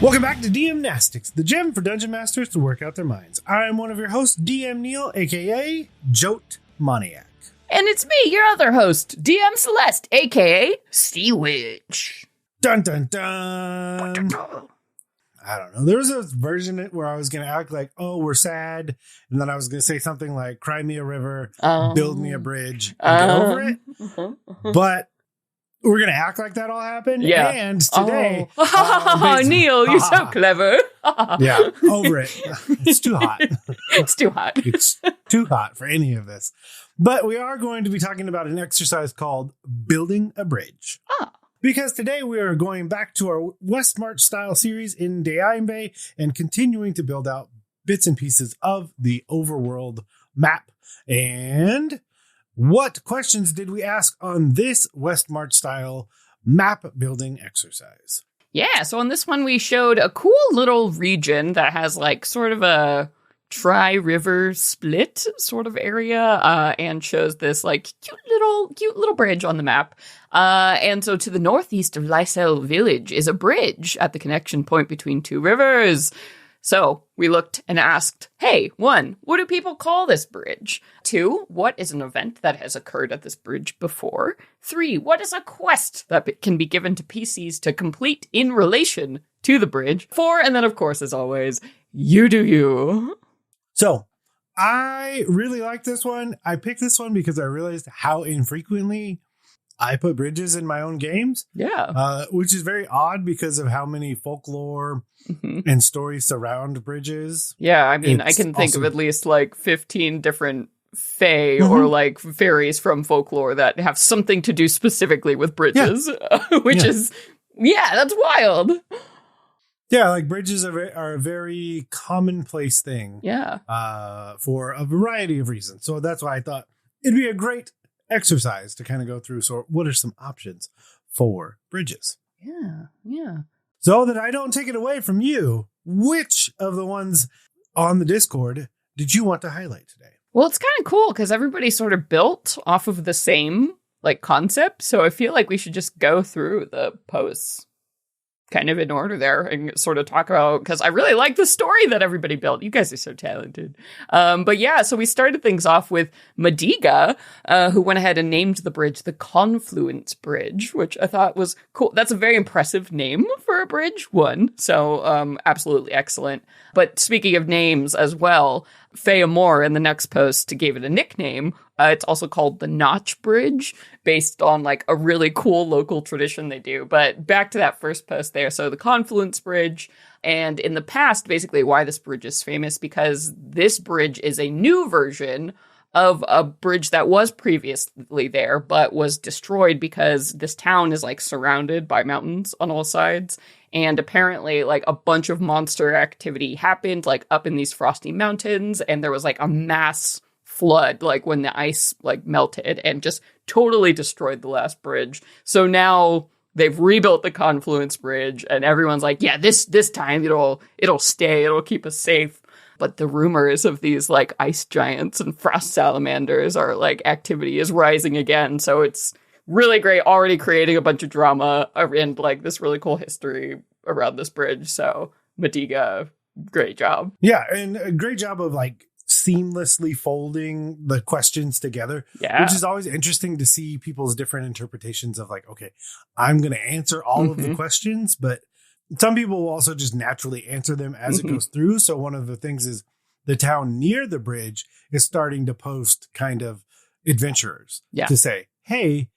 Welcome back to DM-Nastics, the gym for dungeon masters to work out their minds. I'm one of your hosts, DM Neil, aka Jote Maniac. And it's me, your other host, DM Celeste, aka Sea Witch. Dun dun dun. I don't know. There was a version where I was going to act like, oh, we're sad. And then I was going to say something like, cry me a river, build me a bridge, and get over it. But we're going to act like that all happened. Yeah. And today... Neil, you're so clever. Yeah, over it. It's too hot. It's too hot. It's too hot for any of this. But we are going to be talking about an exercise called Building a Bridge. Because today we are going back to our West March style series in Dayeimbe and continuing to build out bits and pieces of the overworld map. And what questions did we ask on this West March style map building exercise? Yeah, so on this one we showed a cool little region that has like sort of a tri-river split sort of area and shows this like cute little bridge on the map. And so to the northeast of Lysel village is a bridge at the connection point between two rivers. So we looked and asked, hey, 1, what do people call this bridge? 2, what is an event that has occurred at this bridge before? 3, what is a quest that can be given to PCs to complete in relation to the bridge? 4, and then of course, as always, you do you. So I really like this one. I picked this one because I realized how infrequently I put bridges in my own games. Yeah. Which is very odd because of how many folklore and stories surround bridges. Yeah, I mean, I can think of at least like 15 different fae or like fairies from folklore that have something to do specifically with bridges, which is, that's wild. Yeah, like bridges are a very commonplace thing. Yeah. For a variety of reasons. So that's why I thought it'd be a great exercise to kind of go through. So what are some options for bridges? Yeah. So that I don't take it away from you, which of the ones on the Discord did you want to highlight today? Well, it's kind of cool because everybody sort of built off of the same like concept. So I feel like we should just go through the posts kind of in order there and sort of talk about, because I really like the story that everybody built. You guys are so talented. But yeah, so we started things off with Madiga, who went ahead and named the bridge the Confluence Bridge, which I thought was cool. That's a very impressive name for a bridge, 1. So absolutely excellent. But speaking of names as well, Faye Moore in the next post gave it a nickname. It's also called the Notch Bridge, based on like a really cool local tradition they do. But back to that first post there. So the Confluence Bridge. And in the past, basically why this bridge is famous, because this bridge is a new version of a bridge that was previously there, but was destroyed because this town is like surrounded by mountains on all sides. And apparently like a bunch of monster activity happened like up in these frosty mountains. And there was like a mass flood, like when the ice like melted and just totally destroyed the last bridge. So now they've rebuilt the Confluence Bridge and everyone's like, yeah, this time it'll stay, it'll keep us safe. But the rumors of these like ice giants and frost salamanders are like activity is rising again. So it's really great, already creating a bunch of drama and like this really cool history around this bridge. So Madiga, great job. Yeah, and a great job of like seamlessly folding the questions together, which is always interesting to see people's different interpretations of like, okay, I'm going to answer all of the questions, but some people will also just naturally answer them as it goes through. So one of the things is the town near the bridge is starting to post kind of adventurers to say, hey,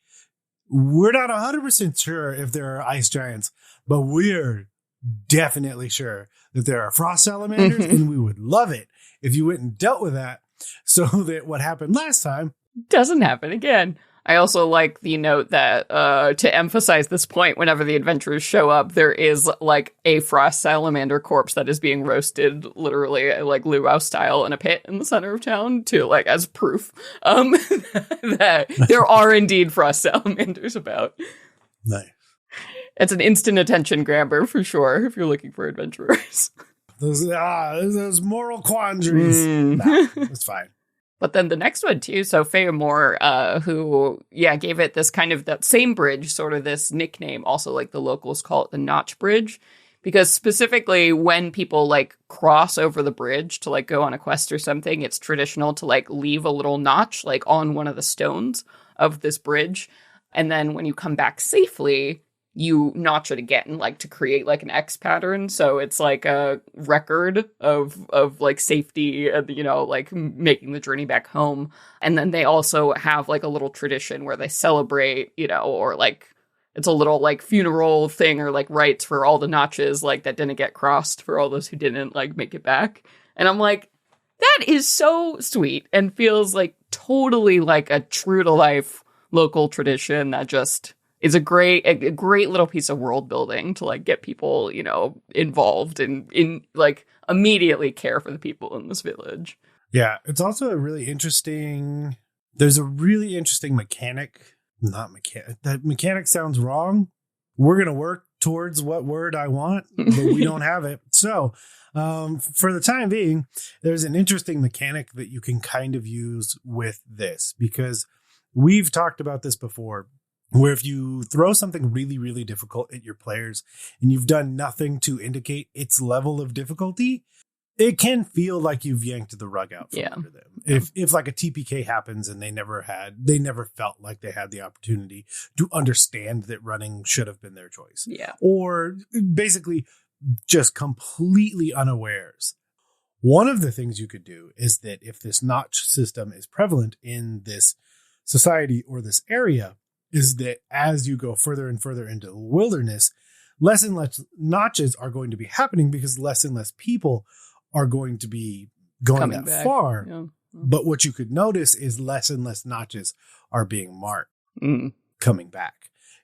we're not 100% sure if there are ice giants, but we're definitely sure that there are frost salamanders and we would love it if you went and dealt with that so that what happened last time doesn't happen again. I also like the note that to emphasize this point, whenever the adventurers show up, there is like a frost salamander corpse that is being roasted, literally like luau style, in a pit in the center of town to like as proof that there are indeed frost salamanders about. Nice. It's an instant attention grabber for sure if you're looking for adventurers. Those moral quandaries. Nah, it's fine. But then the next one too, so Faye Moore, who, gave it this kind of that same bridge, sort of this nickname, also like the locals call it the Notch Bridge, Because specifically when people like cross over the bridge to like go on a quest or something, it's traditional to like leave a little notch like on one of the stones of this bridge. And then when you come back safely, you notch it again, like to create like an X pattern. So it's like a record of like safety, you know, like making the journey back home. And then they also have like a little tradition where they celebrate, you know, or like it's a little like funeral thing or like rites for all the notches like that didn't get crossed for all those who didn't like make it back. And I'm like, that is so sweet and feels like totally like a true to life local tradition that just is a great little piece of world building to like get people, you know, involved and in like immediately care for the people in this village. Yeah, it's also a really interesting. There's a really interesting mechanic. Not mechanic. That mechanic sounds wrong. We're going to work towards what word I want, but we don't have it. So for the time being, there's an interesting mechanic that you can kind of use with this, because we've talked about this before, where if you throw something really, really difficult at your players and you've done nothing to indicate its level of difficulty, it can feel like you've yanked the rug out from under them. If like a TPK happens and they never felt like they had the opportunity to understand that running should have been their choice. Yeah. Or basically just completely unawares. One of the things you could do is that if this notch system is prevalent in this society or this area, is that as you go further and further into the wilderness, less and less notches are going to be happening because less and less people are going to be going coming that back. Far. Yeah. But what you could notice is less and less notches are being marked coming back.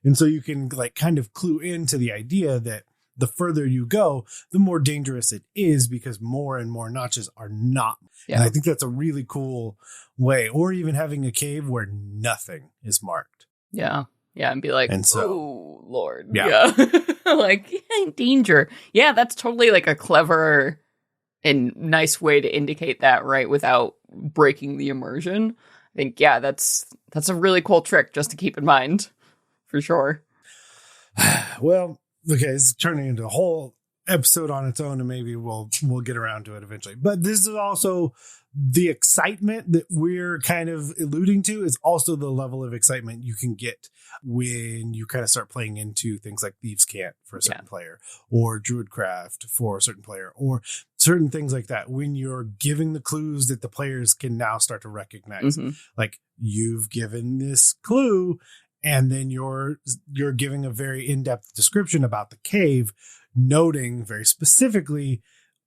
And so you can like kind of clue into the idea that the further you go, the more dangerous it is because more and more notches are not. Yeah. And I think that's a really cool way. Or even having a cave where nothing is marked. Yeah. Yeah. And be like, and so, oh, Lord. Yeah. Like, danger. Yeah. That's totally like a clever and nice way to indicate that, right? Without breaking the immersion. I think, yeah, that's a really cool trick just to keep in mind for sure. Well, okay, it's turning into a whole episode on its own, and maybe we'll get around to it eventually. But this is also the excitement that we're kind of alluding to is also the level of excitement you can get when you kind of start playing into things like Thieves' Cant for a certain player, or Druidcraft for a certain player, or certain things like that. When you're giving the clues that the players can now start to recognize, like you've given this clue, and then you're giving a very in-depth description about the cave, noting very specifically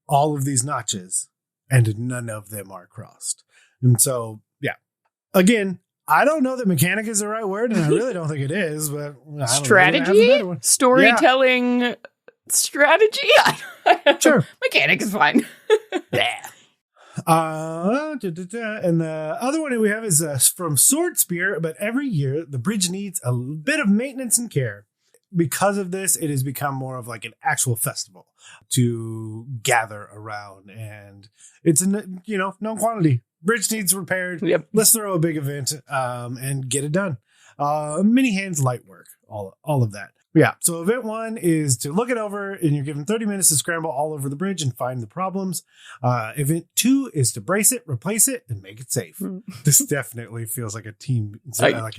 all of these notches, and none of them are crossed. And so, yeah, again, I don't know that mechanic is the right word, and I really don't think it is, but strategy, storytelling, strategy. Sure, mechanic is fine. Yeah. And the other one that we have is from Sword Spear, but every year the bridge needs a bit of maintenance and care. Because of this, it has become more of like an actual festival to gather around, and it's known quantity. Bridge needs repaired. Yep. Let's throw a big event and get it done. Mini hands, light work, all of that. Yeah. So event 1 is to look it over, and you're given 30 minutes to scramble all over the bridge and find the problems. Event 2 is to brace it, replace it, and make it safe. This definitely feels like a team,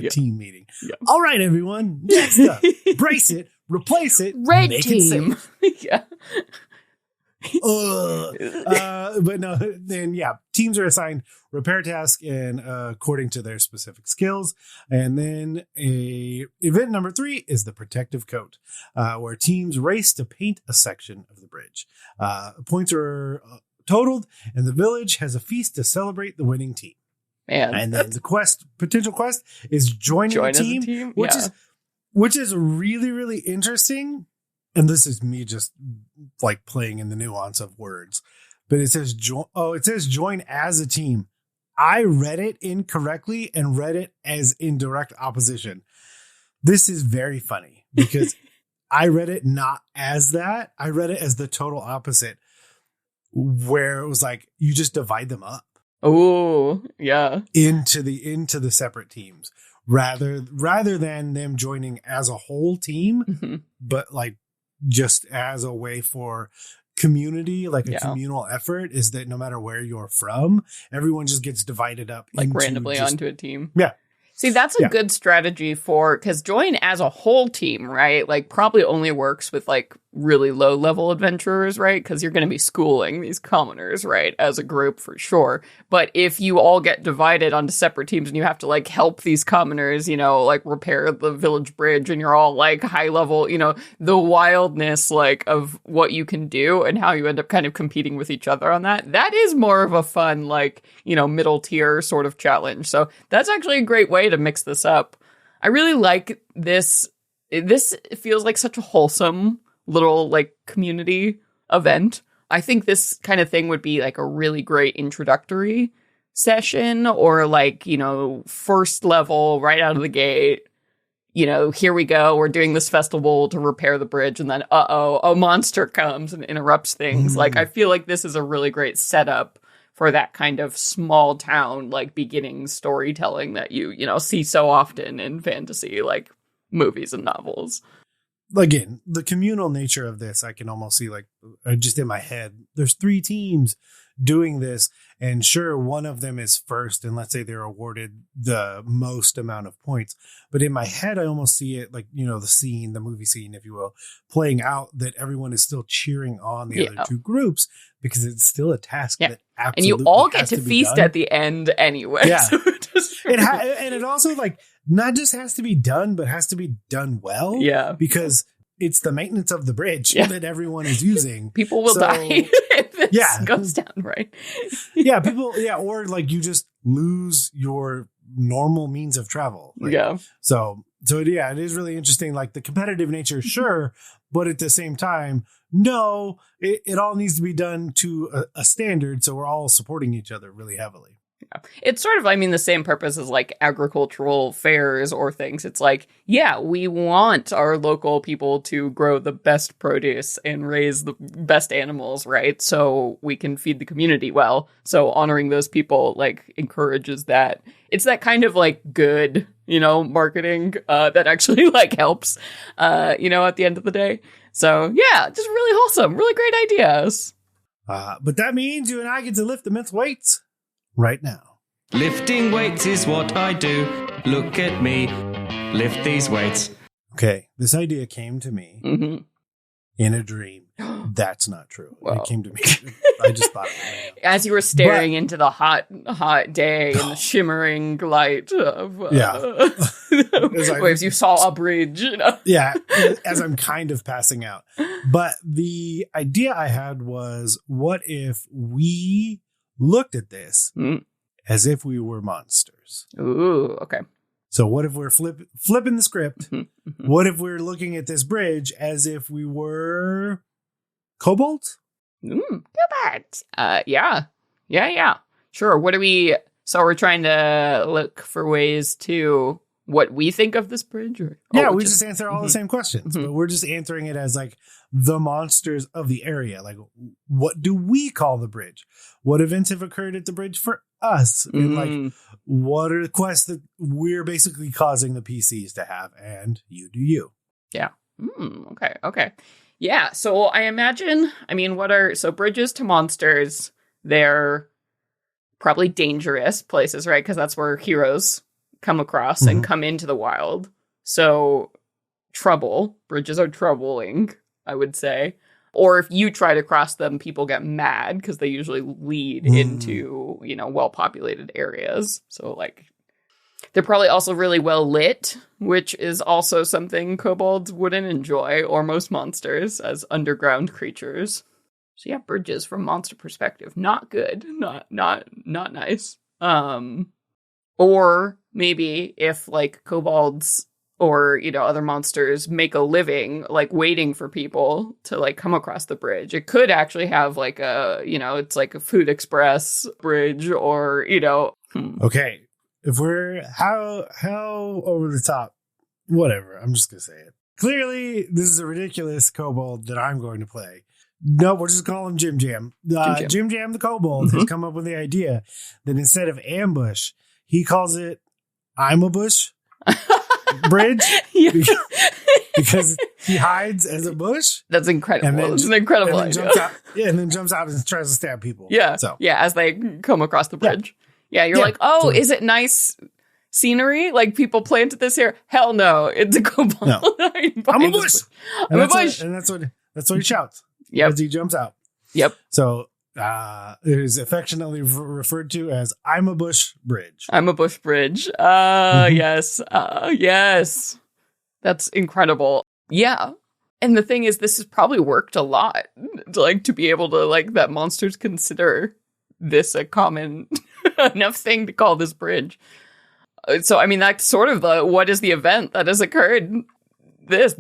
team meeting. Yep. All right, everyone. Next up, brace it, replace it, red make team. It safe. Yeah. But no, then teams are assigned repair tasks and according to their specific skills. And then event number 3 is the protective coat, where teams race to paint a section of the bridge. Points are totaled, and the village has a feast to celebrate the winning team. Man, and then the potential quest is join a team, which is really, really interesting. And this is me just like playing in the nuance of words, but it says join as a team. I read it incorrectly and read it as in direct opposition. This is very funny because I read it not as that. I read it as the total opposite, where it was like, you just divide them up. Oh, yeah. Into the separate teams rather than them joining as a whole team, but like just as a way for community, like a communal effort, is that no matter where you're from, everyone just gets divided up like randomly onto a team. Yeah. See, that's a good strategy because join as a whole team, right? Like probably only works with like really low level adventurers, right? Because you're going to be schooling these commoners, right? As a group for sure. But if you all get divided onto separate teams and you have to like help these commoners, like repair the village bridge, and you're all like high level, the wildness like of what you can do and how you end up kind of competing with each other on that is more of a fun, like, middle tier sort of challenge. So that's actually a great way to mix this up. I really like this. This feels like such a wholesome little like community event. I think this kind of thing would be like a really great introductory session, or like, first level right out of the gate. Here we go. We're doing this festival to repair the bridge, and then a monster comes and interrupts things. Like, I feel like this is a really great setup for that kind of small town, like beginning storytelling that you see so often in fantasy, like movies and novels. Again, the communal nature of this, I can almost see, like, just in my head, there's 3 teams doing this, and sure, one of them is first, and let's say they're awarded the most amount of points. But in my head, I almost see it like, the movie scene, if you will, playing out, that everyone is still cheering on the other 2 groups, because it's still a task that absolutely and you all get to feast at the end anyway. Yeah. So and it also, like, not just has to be done, but has to be done well. Yeah. Because it's the maintenance of the bridge that everyone is using. People will die if this goes down, right? Or like you just lose your normal means of travel. Right? So it is really interesting. Like the competitive nature, sure, but at the same time, no, it all needs to be done to a standard. So we're all supporting each other really heavily. Yeah. It's sort of, the same purpose as like agricultural fairs or things. It's like, we want our local people to grow the best produce and raise the best animals, right? So we can feed the community well. So honoring those people like encourages that. It's that kind of like good, marketing that actually like helps, at the end of the day. So just really wholesome, really great ideas. But that means you and I get to lift immense weights right now. Lifting weights is what I do. Look at me. Lift these weights. Okay, this idea came to me in a dream. That's not true. It came to me. I just thought of it. As you were staring into the hot day and the shimmering light of waves, you saw a bridge. Yeah, as I'm kind of passing out. But the idea I had was, what if we looked at this as if we were monsters? Ooh, okay. So what if we're flipping the script? What if we're looking at this bridge as if we were kobolds? Kobolds. Yeah. Sure. So we're trying to look for ways to what we think of this bridge? Or, we just answer all the same questions, but we're just answering it as like the monsters of the area. Like, what do we call the bridge? What events have occurred at the bridge for us? And like, what are the quests that we're basically causing the PCs to have? And you do you. Yeah. Okay. Yeah. So I imagine, so bridges to monsters, they're probably dangerous places, right? Because that's where heroes come across and come into the wild. So bridges are troubling, I would say. Or if you try to cross them, people get mad because they usually lead into, well-populated areas. So like, they're probably also really well lit, which is also something kobolds wouldn't enjoy, or most monsters as underground creatures. So yeah, bridges from monster perspective, not good, not nice. Or maybe if like kobolds or, other monsters make a living, like waiting for people to like come across the bridge, it could actually have like it's like a food express bridge, or, Okay. If we're how over the top, whatever, I'm just going to say it. Clearly, this is a ridiculous kobold that I'm going to play. No, we're just calling him Jim Jam. Jim Jam the kobold has come up with the idea that instead of ambush, he calls it I'm a bush bridge. because he hides as a bush. That's incredible. It's an incredible idea. And then jumps out and tries to stab people. Yeah. So as they come across the bridge. Yeah, you're like, oh, is it nice scenery? Like people planted this here? Hell no. It's a kobold. No. I'm a bush. I'm a bush. And that's what he shouts. Yep. As he jumps out. Yep. So it is affectionately referred to as I'm a bush bridge. I'm a bush bridge. Yes. Yes. That's incredible. Yeah. And the thing is, this has probably worked a lot. Like to be able to that monsters consider this a common enough thing to call this bridge. So, I mean, that's sort of what is the event that has occurred? That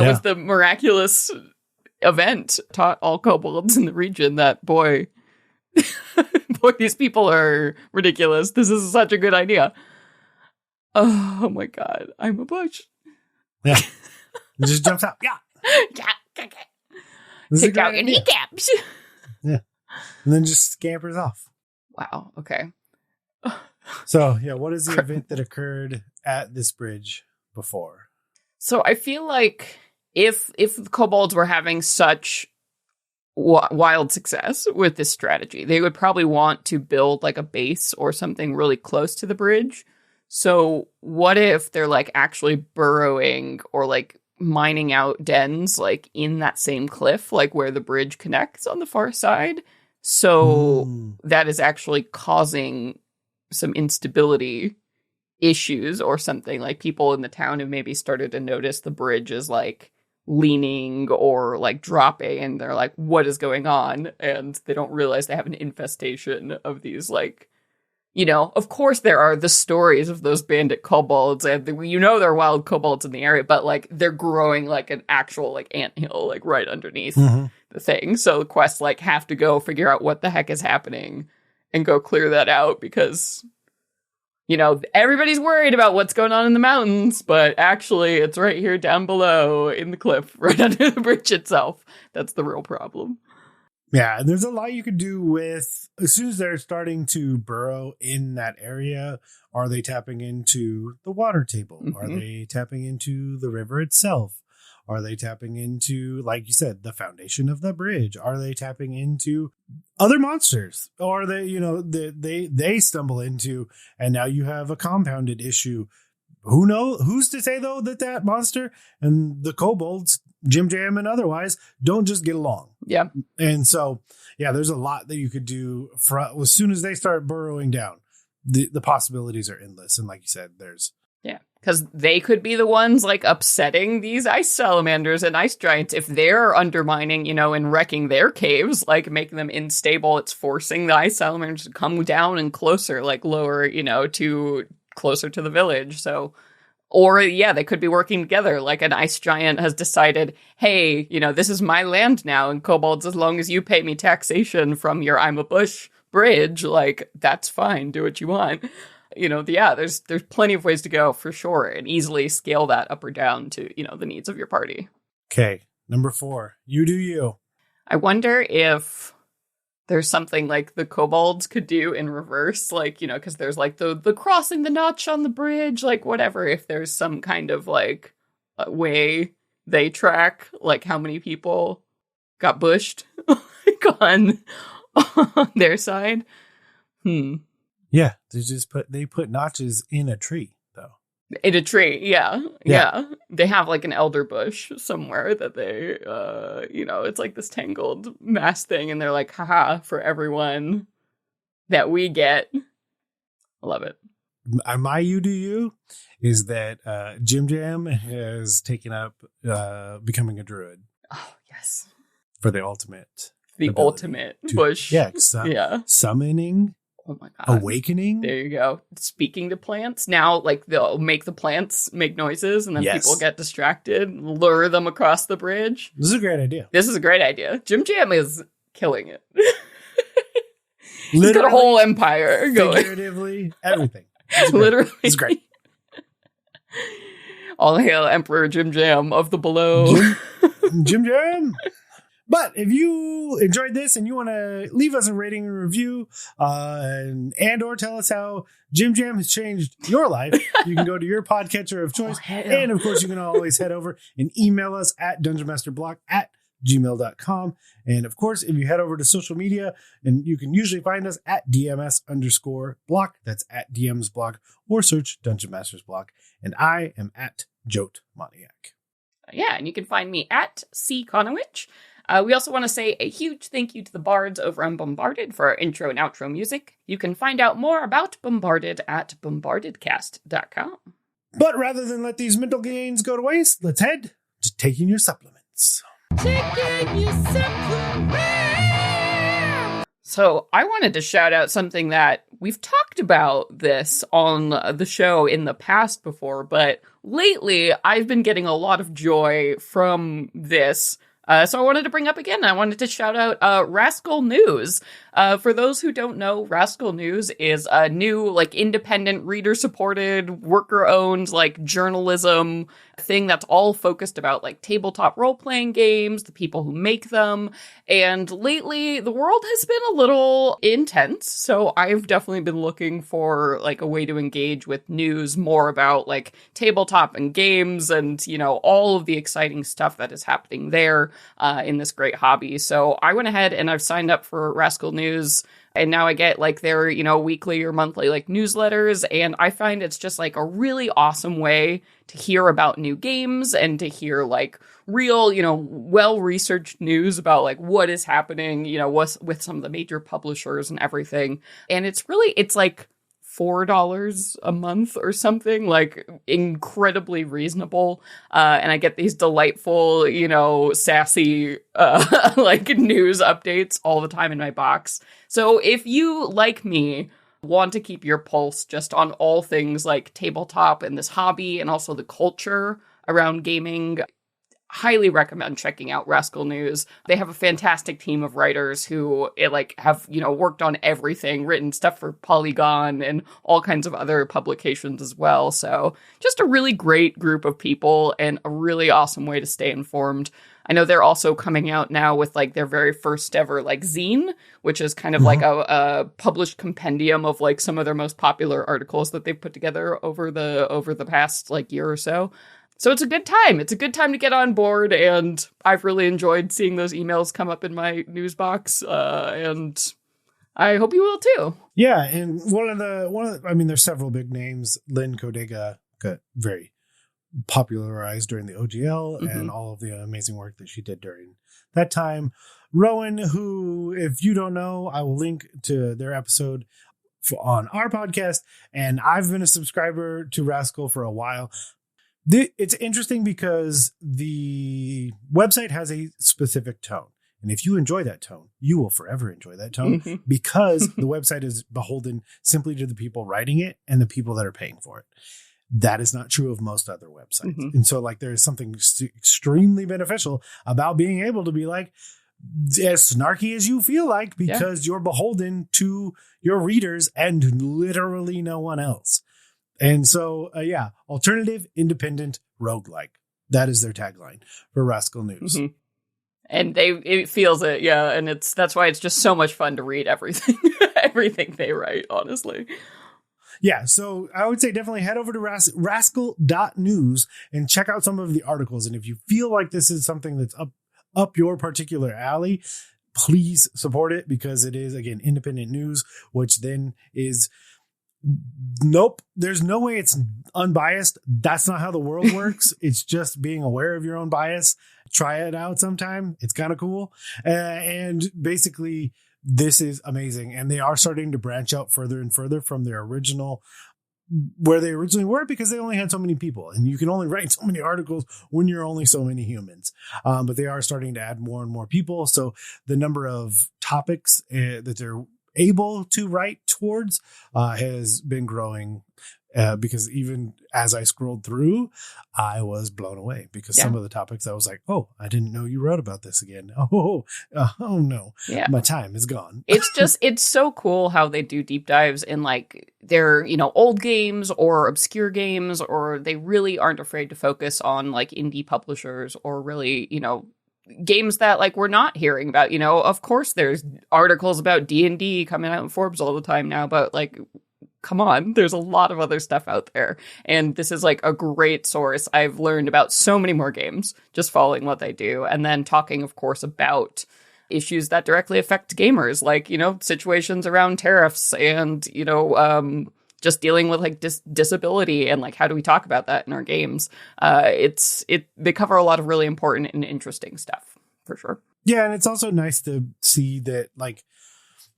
was the miraculous event taught all kobolds in the region that, boy, these people are ridiculous. This is such a good idea. Oh my God. I'm a bush. Yeah. It just jumps out. Yeah. Yeah. Take out your kneecaps. Yeah. And then just scampers off. Wow. Okay. So, yeah, what is the event that occurred at this bridge before? So I feel like if the kobolds were having such wild success with this strategy, they would probably want to build a base or something really close to the bridge. So what if they're actually burrowing or mining out dens in that same cliff, where the bridge connects on the far side? So that is actually causing some instability issues or something. People in the town have maybe started to notice the bridge is leaning or dropping, and they're like, what is going on? And they don't realize they have an infestation of these of course there are the stories of those bandit kobolds, and there are wild kobolds in the area, but they're growing an actual anthill right underneath the thing. So the quests have to go figure out what the heck is happening and go clear that out, because everybody's worried about what's going on in the mountains, but actually it's right here down below in the cliff, right under the bridge itself. That's the real problem. Yeah, and there's a lot you could do with, as soon as they're starting to burrow in that area, are they tapping into the water table? Mm-hmm. Are they tapping into the river itself? Are they tapping into, like you said, the foundation of the bridge? Are they tapping into other monsters? Or they stumble into, and now you have a compounded issue. Who knows? Who's to say, though, that monster and the kobolds, Jim Jam and otherwise, don't just get along? Yeah. And so, yeah, there's a lot that you could do as soon as they start burrowing down. The possibilities are endless. And like you said, there's... Yeah, because they could be the ones upsetting these ice salamanders and ice giants if they're undermining, and wrecking their caves, making them unstable. It's forcing the ice salamanders to come down and closer, lower, to closer to the village. So, or they could be working together. An ice giant has decided, hey, this is my land now, and kobolds, as long as you pay me taxation from your I'm a bush bridge, that's fine. Do what you want. There's plenty of ways to go for sure, and easily scale that up or down to, the needs of your party. Okay. Number 4, you do you. I wonder if there's something the kobolds could do in reverse, because there's the crossing the notch on the bridge, whatever. If there's some kind of way they track how many people got bushed on their side. Yeah, they put notches in a tree, though. In a tree, yeah. They have an elder bush somewhere that they, it's this tangled mass thing, and they're haha, for everyone that we get. I love it. My you do you is that Jim Jam has taken up becoming a druid. Oh, yes. For the ultimate. Ultimate bush. Yeah, summoning. Oh my God. Awakening. There you go. Speaking to plants. Now, they'll make the plants make noises, and then people get distracted, lure them across the bridge. This is a great idea. Jim Jam is killing it. He's got a whole empire going. Figuratively, everything. Literally. It's great. All hail Emperor Jim Jam of the below. Jim Jam. But if you enjoyed this and you want to leave us a rating and review and or tell us how Jim Jam has changed your life, you can go to your podcatcher of choice. And of course, you can always head over and email us at dungeonmasterblock@gmail.com. And of course, if you head over to social media, and you can usually find us at DMS_block. That's at DMs block, or search Dungeon Masters Block. And I am at Jote Moniac. Yeah, and you can find me at C. Conowitch. We also want to say a huge thank you to the bards over on Bombarded for our intro and outro music. You can find out more about Bombarded at bombardedcast.com. But rather than let these mental gains go to waste, let's head to taking your supplements. Taking your supplements! So I wanted to shout out something that we've talked about this on the show in the past before, but lately I've been getting a lot of joy from this. So I wanted to bring up again, I wanted to shout out Rascal News. For those who don't know, Rascal News is a new, like, independent, reader-supported, worker-owned, like, journalism thing that's all focused about, like, tabletop role-playing games, the people who make them. And lately, the world has been a little intense, so I've definitely been looking for, like, a way to engage with news more about, like, tabletop and games and, you know, all of the exciting stuff that is happening there in this great hobby. So I went ahead and I've signed up for Rascal News, and now I get, like, their, you know, weekly or monthly, like, newsletters, and I find it's just, like, a really awesome way to hear about new games and to hear, like, real, you know, well-researched news about, like, what is happening, you know, with some of the major publishers and everything. And it's like $4 a month or something, like, incredibly reasonable. And I get these delightful, you know, sassy, like, news updates all the time in my box. So if you, like me, want to keep your pulse just on all things like tabletop and this hobby and also the culture around gaming, highly recommend checking out Rascal News. They have a fantastic team of writers who have, you know, worked on everything, written stuff for Polygon and all kinds of other publications as well. So just a really great group of people and a really awesome way to stay informed. I know they're also coming out now with, like, their very first ever, like, zine, which is kind of like a published compendium of, like, some of their most popular articles that they've put together over the past, like, year or so. So it's a good time. It's a good time to get on board, and I've really enjoyed seeing those emails come up in my news box, and I hope you will too. Yeah, and one of the I mean, there's several big names. Lynn Kodega got very popularized during the OGL and all of the amazing work that she did during that time. Rowan, who, if you don't know, I will link to their episode on our podcast, and I've been a subscriber to Rascal for a while. It's interesting because the website has a specific tone. And if you enjoy that tone, you will forever enjoy that tone because the website is beholden simply to the people writing it and the people that are paying for it. That is not true of most other websites. And so, like, there is something extremely beneficial about being able to be, like, as snarky as you feel like, because you're beholden to your readers and literally no one else. And so, alternative, independent, roguelike. That is their tagline for Rascal News. And it feels it, yeah. And that's why it's just so much fun to read everything, everything they write, honestly. Yeah, so I would say definitely head over to rascal.news and check out some of the articles. And if you feel like this is something that's up your particular alley, please support it, because it is, again, independent news, which then is... Nope. There's no way it's unbiased. That's not how the world works. It's just being aware of your own bias. Try it out sometime. It's kind of cool. And basically, this is amazing. And they are starting to branch out further and further from their original, where they originally were, because they only had so many people. And you can only write so many articles when you're only so many humans. But they are starting to add more and more people. So the number of topics that they're able to write towards has been growing, because even as I scrolled through, I was blown away, because some of the topics I was like, oh, I didn't know you wrote about this again. Oh no. Yeah. My time is gone. It's so cool how they do deep dives in, like, their, you know, old games or obscure games, or they really aren't afraid to focus on, like, indie publishers or really, you know, games that like we're not hearing about. You know, of course there's articles about D&D coming out in Forbes all the time now, but like, come on, there's a lot of other stuff out there. And this is like a great source. I've learned about so many more games just following what they do. And then talking, of course, about issues that directly affect gamers, like, you know, situations around tariffs and, you know, just dealing with like disability and like how do we talk about that in our games. They cover a lot of really important and interesting stuff for sure. Yeah, and it's also nice to see that like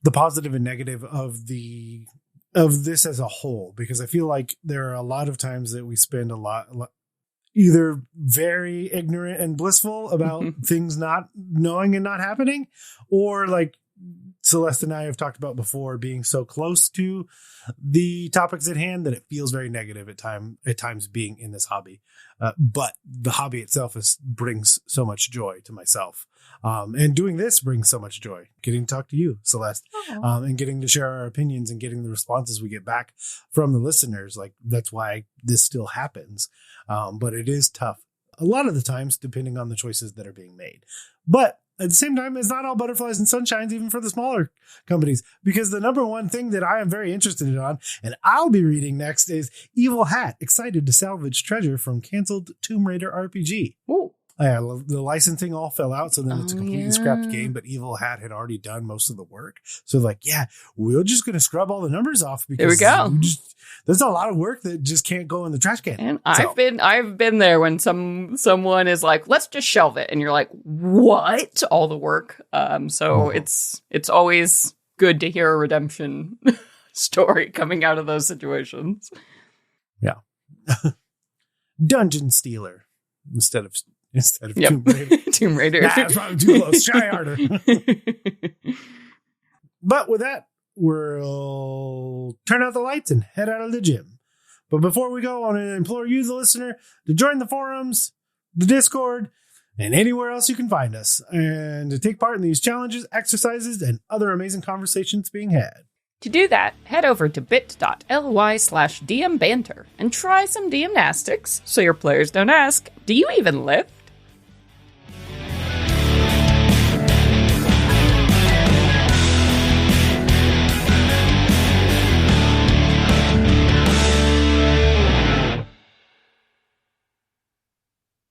the positive and negative of this as a whole, because I feel like there are a lot of times that we spend a lot either very ignorant and blissful about things not knowing and not happening, or like Celeste and I have talked about before, being so close to the topics at hand that it feels very negative at times being in this hobby. But the hobby itself brings so much joy to myself. And doing this brings so much joy, getting to talk to you, Celeste, and getting to share our opinions and getting the responses we get back from the listeners. Like, that's why this still happens. But it is tough a lot of the times, depending on the choices that are being made. But at the same time, it's not all butterflies and sunshines, even for the smaller companies, because the number one thing that I am very interested in and I'll be reading next, is Evil Hat, excited to salvage treasure from canceled Tomb Raider RPG. Ooh. Yeah, the licensing all fell out, so then it's a completely scrapped game, but Evil Hat had already done most of the work. So like, yeah, we're just going to scrub all the numbers off, because there we go. There's a lot of work that just can't go in the trash can. And I've been there when someone is like, let's just shelve it. And you're like, what? All the work. It's always good to hear a redemption story coming out of those situations. Yeah. Dungeon Stealer instead of Tomb Raider. Tomb Raider. Nah, that's probably too close. Try harder. But with that, we'll turn out the lights and head out of the gym. But before we go, I want to implore you, the listener, to join the forums, the Discord, and anywhere else you can find us, and to take part in these challenges, exercises, and other amazing conversations being had. To do that, head over to bit.ly/DMBanter and try some DM-Nastics so your players don't ask, do you even live?